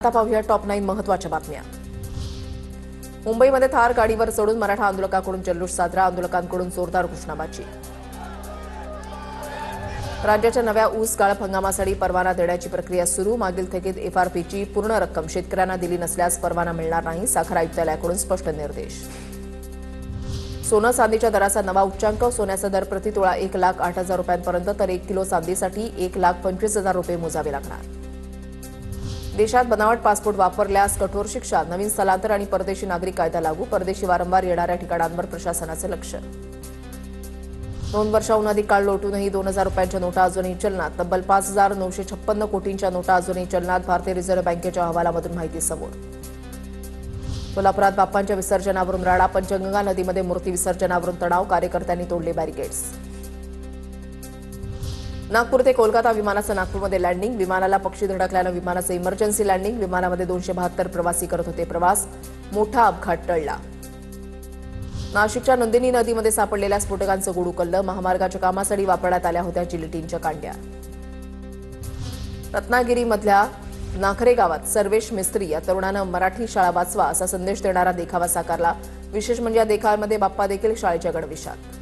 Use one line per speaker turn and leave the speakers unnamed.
आता पाहूया टॉप 9 महत्त्वाच्या बातम्या। मुंबईमध्ये थार गाडीवर चढून मराठा आंदोलकांकडून जल्लोष साजरा, आंदोलकांकडून जोरदार घोषणाबाजी। राज्याच्या नव्या ऊस गाळप हंगामासाठी परवाना देण्याची प्रक्रिया सुरू, मागील थकीत एफआरपीची पूर्ण रक्कम शेतकऱ्यांना दिली नसल्यास परवाना मिळणार नाही, साखर आयुक्तालयाकडून स्पष्ट निर्देश। सोनं चांदीच्या दराचा नवा उच्चांक, सोन्याचा दर प्रतितोळा 1,08,000 रुपयांपर्यंत तर 1 किलो चांदीसाठी 1,25,000 रुपये मोजावे लागणार। देशात बनावट पासपोर्ट वापरल्यास कठोर शिक्षा, नवीन स्थलांतर आणि परदेशी नागरिक कायदा लागू, परदेशी वारंवार येणाऱ्या ठिकाणांवर प्रशासनाचे लक्ष। 2 वर्षांहून अधिक काळ लोटूनही 2,000 रुपयांच्या नोटा अजूनही चलनात, तब्बल 5,956 कोटींच्या नोटा अजूनही चलनात, भारतीय रिझर्व्ह बँकेच्या अहवालामधून माहिती समोर। कोल्हापुरात बाप्पांच्या विसर्जनावरून राडा, पंचगंगा नदीमध्ये मूर्ती विसर्जनावरून तणाव, कार्यकर्त्यांनी तोडले बॅरिकेड्स। नागपूर ते कोलकाता विमानाचं नागपूरमध्ये लँडिंग, विमानाला पक्षी धडकल्यानं विमानाचं इमर्जन्सी लँडिंग, विमानामध्ये 272 प्रवासी करत होते प्रवास, मोठा अपघात टळला। नाशिकच्या नंदिनी नदीमध्ये सापडलेल्या स्फोटकांचं गूढ उकललं, महामार्गाच्या कामासाठी वापरण्यात आल्या होत्या जिलेटिनच्या कांड्या। रत्नागिरीमधल्या नाखरे गावात सर्वेश मिस्त्री या तरुणानं मराठी शाळा वाचवा असा संदेश देणारा देखावा साकारला, विशेष म्हणजे या देखाव्यामध्ये बाप्पा देखील शाळेच्या गणवेशात।